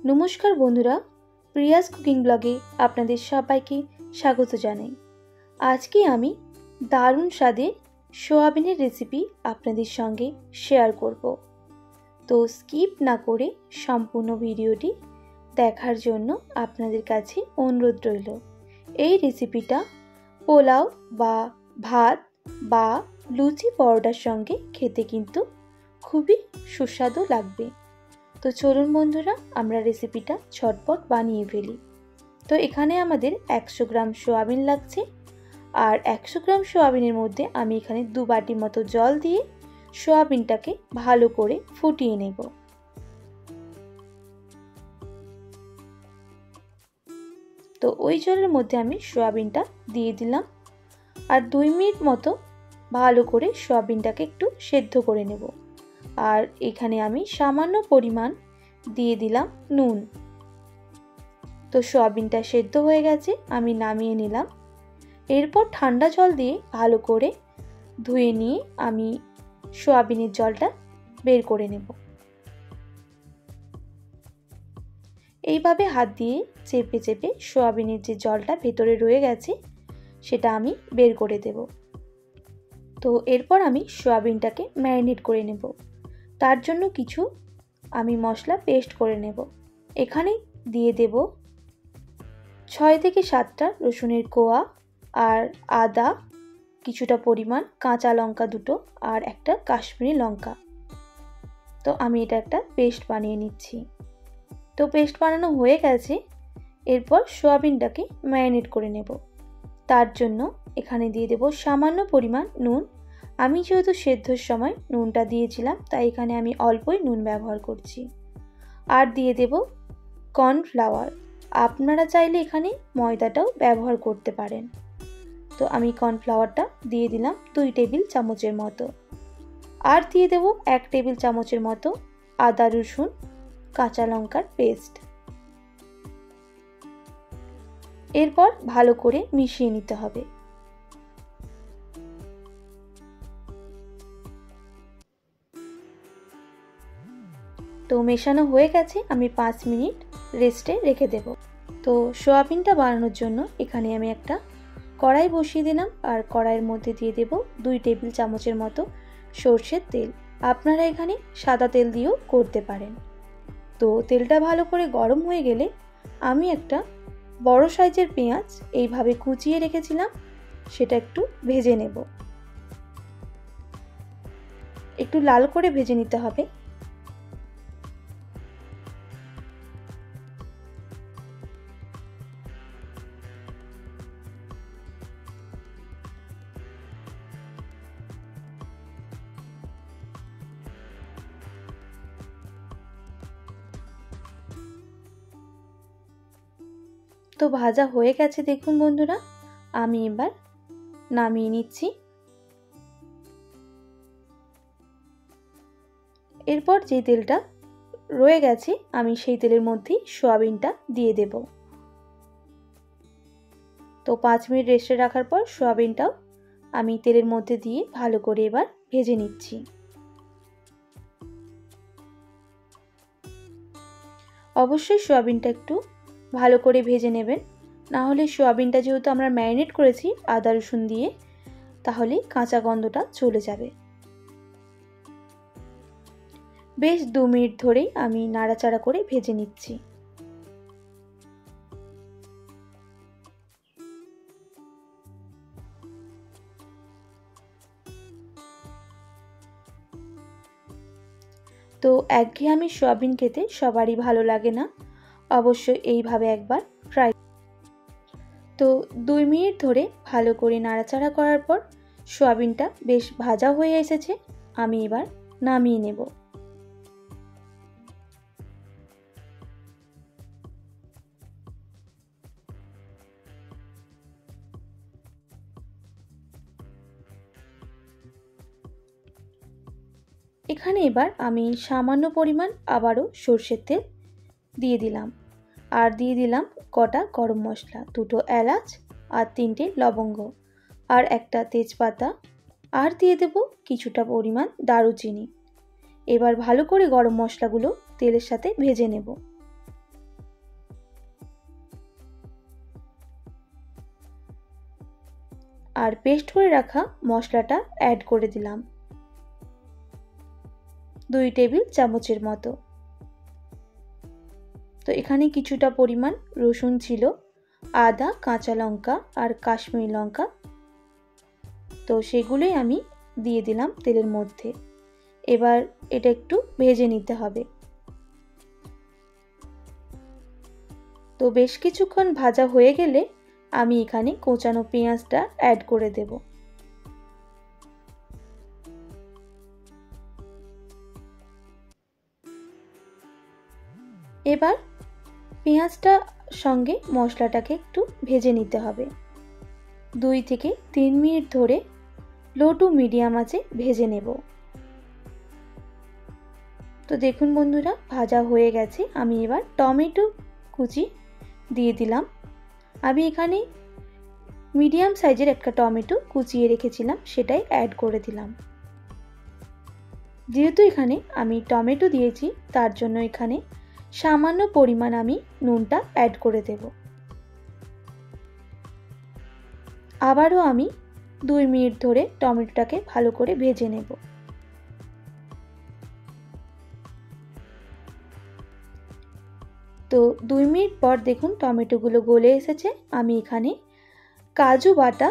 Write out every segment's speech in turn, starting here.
নমস্কার বন্ধুরা, Prius cooking ব্লগে আপনাদের সবাইকে স্বাগত জানাই। আজকে আমি দারুণ স্বাদের সোয়াবিনের রেসিপি আপনাদের সঙ্গে শেয়ার করব। তো স্কিপ না করে সম্পূর্ণ ভিডিওটি দেখার জন্য আপনাদের কাছে অনুরোধ রইল। এই রেসিপিটা পোলাও বা ভাত বা লুচি পরোটার সঙ্গে খেতে কিন্তু খুবই সুস্বাদু লাগবে। তো চলুন বন্ধুরা, আমরা রেসিপিটা ঝটপট বানিয়ে ফেলি। তো এখানে আমাদের 100 গ্রাম সোয়াবিন লাগছে, আর 100 গ্রাম সোয়াবিনের মধ্যে আমি এখানে 2 বাটি মতো জল দিয়ে সোয়াবিনটাকে ভালো করে ফুটিয়ে নেব। তো ওই জলের মধ্যে আমি সোয়াবিনটা দিয়ে দিলাম, আর 2 মিনিট মতো ভালো করে সোয়াবিনটাকে একটু সেদ্ধ করে নেব। আর এখানে আমি সামান্য পরিমাণ দিয়ে দিলাম নুন। তো সোয়াবিনটা সেদ্ধ হয়ে গেছে, আমি নামিয়ে নিলাম। এরপর ঠান্ডা জল দিয়ে ভালো করে ধুয়ে নিয়ে আমি সোয়াবিনের জলটা বের করে নেব। এইভাবে হাত দিয়ে চেপে চেপে সোয়াবিনের যে জলটা ভেতরে রয়ে গেছে সেটা আমি বের করে দেব। তো এরপর আমি সোয়াবিনটাকে ম্যারিনেট করে নেব। তার জন্য কিছু আমি মশলা পেস্ট করে নেব। এখানে দিয়ে দেব 6 থেকে 7টা রসুনের কোয়া, আর আদা কিছুটা পরিমাণ, কাঁচা লঙ্কা দুটো, আর একটা কাশ্মীরি লঙ্কা। তো আমি এটা একটা পেস্ট বানিয়ে নিচ্ছি। তো পেস্ট বানানো হয়ে গেছে। এরপর সোয়াবিনটাকে ম্যারিনেট করে নেব। তার জন্য এখানে দিয়ে দেব সামান্য পরিমাণ নুন। আমি যেহেতু সেদ্ধর সময় নুনটা দিয়েছিলাম, তাই এখানে আমি অল্পই নুন ব্যবহার করছি। আর দিয়ে দেব কর্নফ্লাওয়ার। আপনারা চাইলে এখানে ময়দাটাও ব্যবহার করতে পারেন। তো আমি কর্নফ্লাওয়ারটা দিয়ে দিলাম 2 টেবিল চামচের মতো। আর দিয়ে দেব 1 টেবিল চামচের মতো আদা রসুন কাঁচা লঙ্কার পেস্ট। এরপর ভালো করে মিশিয়ে নিতে হবে। তো মেশানো হয়ে গেছে, আমি 5 মিনিট রেস্টে রেখে দেব। তো সোয়াবিনটা বানানোর জন্য এখানে আমি একটা কড়াই বসিয়ে দিলাম, আর কড়াইয়ের মধ্যে দিয়ে দেব 2 টেবিল চামচের মতো সর্ষের তেল। আপনারা এখানে সাদা তেল দিয়েও করতে পারেন। তো তেলটা ভালো করে গরম হয়ে গেলে আমি একটা বড় সাইজের পেঁয়াজ এইভাবে কুচিয়ে রেখেছিলাম, সেটা একটু ভেজে নেব। একটু লাল করে ভেজে নিতে হবে। তো ভাজা হয়ে গেছে দেখুন বন্ধুরা, আমি এবার নামিয়ে নিচ্ছি। এরপর যে তেলটা রয়ে গেছে আমি সেই তেলের মধ্যেই সোয়াবিনটা দিয়ে দেব। তো 5 মিনিট রেস্টে রাখার পর সোয়াবিনটাও আমি তেলের মধ্যে দিয়ে ভালো করে এবার ভেজে নিচ্ছি। অবশ্যই সোয়াবিনটা একটু ভালো করে ভেজে নেবেন, না হলে সোয়াবিনটা যেহেতু আমরা ম্যারিনেট করেছি আদা রসুন দিয়ে, তাহলে কাঁচা গন্ধটা চলে যাবে। বেশ 2 মিনিট ধরেই আমি নাড়াচাড়া করে ভেজে নিচ্ছি। তো একঘেয়েমি সোয়াবিন খেতে সবারই ভালো লাগে না, অবশ্যই এইভাবে একবার ট্রাই। তো 2 মিনিট ধরে ভালো করে নাড়াচাড়া করার পর সোয়াবিনটা বেশ ভাজা হয়ে এসেছে, আমি এবার নামিয়ে নেব। এখানে এবার আমি সামান্য পরিমাণ আবারও সর্ষের তেল দিয়ে দিলাম, আর দিয়ে দিলাম কটা গরম মশলা, 2টো এলাচ আর 3টে লবঙ্গ, আর একটা তেজপাতা, আর দিয়ে দেব কিছুটা পরিমাণ দারুচিনি। এবার ভালো করে গরম মশলাগুলো তেলের সাথে ভেজে নেব। আর পেস্ট করে রাখা মশলাটা অ্যাড করে দিলাম 2 টেবিল চামচের মতো। তো এখানে কিছুটা পরিমাণ রসুন ছিল, আদা, কাঁচা লঙ্কা আর কাশ্মীরি লঙ্কা, তো সেগুলোই আমি দিয়ে দিলাম তেলের মধ্যে। এবার এটা একটু ভেজে নিতে হবে। তো বেশ কিছুক্ষণ ভাজা হয়ে গেলে আমি এখানে কোচানো পেঁয়াজটা অ্যাড করে দেব। এবার পেঁয়াজটা সঙ্গে মশলাটাকে একটু ভেজে নিতে হবে। 2 থেকে 3 মিনিট ধরে লো টু মিডিয়াম আঁচে ভেজে নেব। তো দেখুন বন্ধুরা, ভাজা হয়ে গেছে। আমি এবার টমেটো কুচি দিয়ে দিলাম। আমি এখানে মিডিয়াম সাইজের একটা টমেটো কুচিয়ে রেখেছিলাম, সেটাই অ্যাড করে দিলাম। যেহেতু এখানে আমি টমেটো দিয়েছি, তার জন্য এখানে সামান্য পরিমাণ আমি নুনটা অ্যাড করে দেব। আবারও আমি 2 মিনিট ধরে টমেটোটাকে ভালো করে ভেজে নেব। তো 2 মিনিট পর দেখুন টমেটোগুলো গলে এসেছে। আমি এখানে কাজু বাটা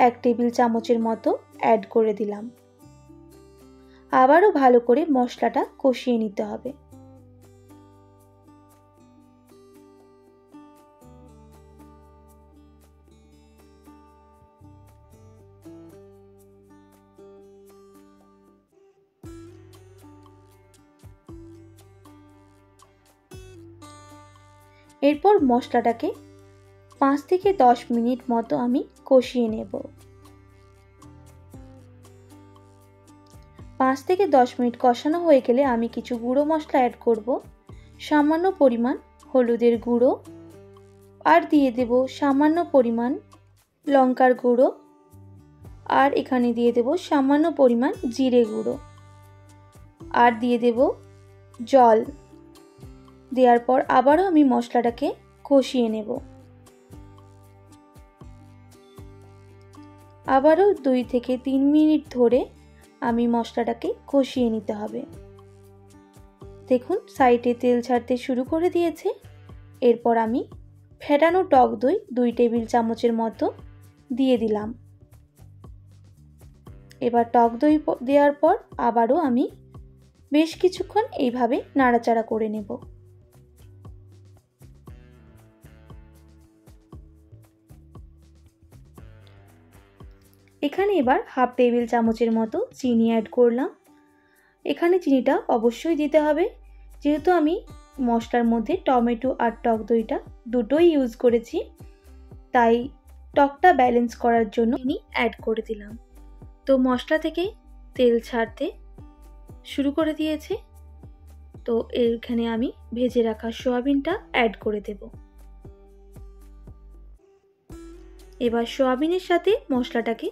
1 টেবিল চামচের মতো অ্যাড করে দিলাম। আবারও ভালো করে মশলাটা কষিয়ে নিতে হবে। এরপর মশলাটাকে 5 থেকে 10 মিনিট মতো আমি কষিয়ে নেব। 5 থেকে 10 মিনিট কষানো হয়ে গেলে আমি কিছু গুঁড়ো মশলা অ্যাড করব। সামান্য পরিমাণ হলুদের গুঁড়ো, আর দিয়ে দেব সামান্য পরিমাণ লঙ্কার গুঁড়ো, আর এখানে দিয়ে দেব সামান্য পরিমাণ জিরে গুঁড়ো, আর দিয়ে দেব জল। দেওয়ার পর আবারও আমি মশলাটাকে কষিয়ে নেব। আবারও 2 থেকে 3 মিনিট ধরে আমি মশলাটাকে কষিয়ে নিতে হবে। দেখুন সাইডে তেল ছাড়তে শুরু করে দিয়েছে। এরপর আমি ফেটানো টক দই 2 টেবিল চামচের মতো দিয়ে দিলাম। এবার টক দই দেওয়ার পর আবারও আমি বেশ কিছুক্ষণ এইভাবে নাড়াচাড়া করে নেব। এখানে এবার হাফ টেবিল চামচের মতো চিনি অ্যাড করলাম। এখানে চিনিটা অবশ্যই দিতে হবে, যেহেতু আমি মশলার মধ্যে টমেটো আর টক দইটা দুটোই ইউজ করেছি, তাই টকটা ব্যালেন্স করার জন্য চিনি অ্যাড করে দিলাম। তো মশলা থেকে তেল ছাড়তে শুরু করে দিয়েছে। তো এখানে আমি ভেজে রাখা সয়াবিনটা অ্যাড করে দেব। এবার সয়াবিনের সাথে মশলাটাকে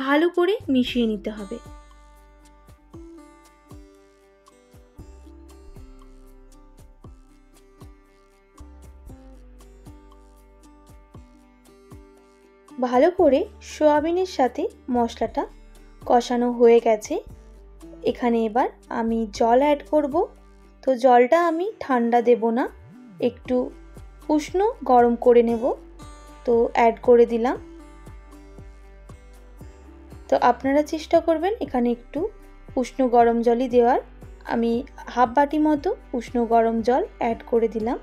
ভালো করে মিশিয়ে নিতে হবে। ভালো করে সয়াবিনের সাথে মশলাটা কষানো হয়ে গেছে। এখানে এবার আমি জল অ্যাড করব। তো জলটা আমি ঠান্ডা দেব না, একটু উষ্ণ গরম করে নেব। তো অ্যাড করে দিলাম। তো আপনারা চেষ্টা করবেন এখানে একটু উষ্ণ গরম জলই দেওয়ার। আমি হাফ বাটি মতো উষ্ণ গরম জল অ্যাড করে দিলাম।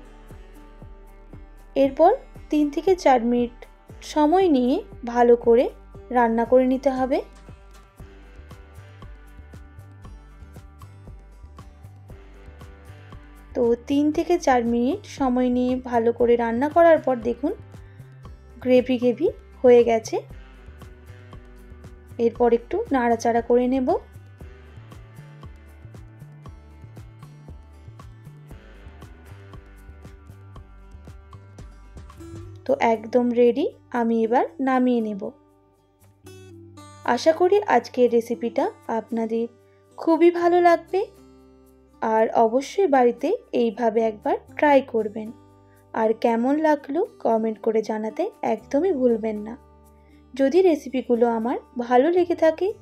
এরপর 3 থেকে 4 মিনিট সময় নিয়ে ভালো করে রান্না করে নিতে হবে। তো 3 থেকে 4 মিনিট সময় নিয়ে ভালো করে রান্না করার পর দেখুন গ্রেভি হয়ে গেছে। এরপর একটু নাড়াচাড়া করে নেব। তো একদম রেডি, আমি এবার নামিয়ে নেব। আশা করি আজকের রেসিপিটা আপনাদের খুবই ভালো লাগবে, আর অবশ্যই বাড়িতে এইভাবে একবার ট্রাই করবেন। আর কেমন লাগলো কমেন্ট করে জানাতে একদমই ভুলবেন না। যদি রেসিপিগুলো আমার ভালো লেগে থাকে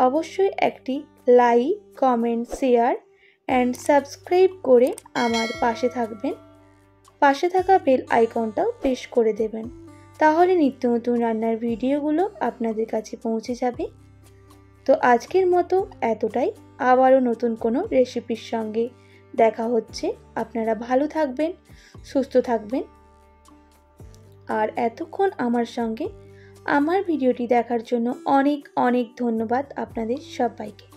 অবশ্যই একটি like, comment, share and subscribe করে আমার পাশে থাকবেন। পাশে থাকা বেল আইকনটাও প্রেস করে দেবেন, তাহলে নিত্য নতুন রান্নার ভিডিওগুলো আপনাদের কাছে পৌঁছে যাবে। তো আজকের মতো এতটাই, আবারও নতুন কোনো রেসিপির সঙ্গে দেখা হচ্ছে। আপনারা ভালো থাকবেন, সুস্থ থাকবেন। আর এতক্ষণ আমার সঙ্গে আমার ভিডিওটি দেখার জন্য অনেক অনেক ধন্যবাদ আপনাদের সবাইকে।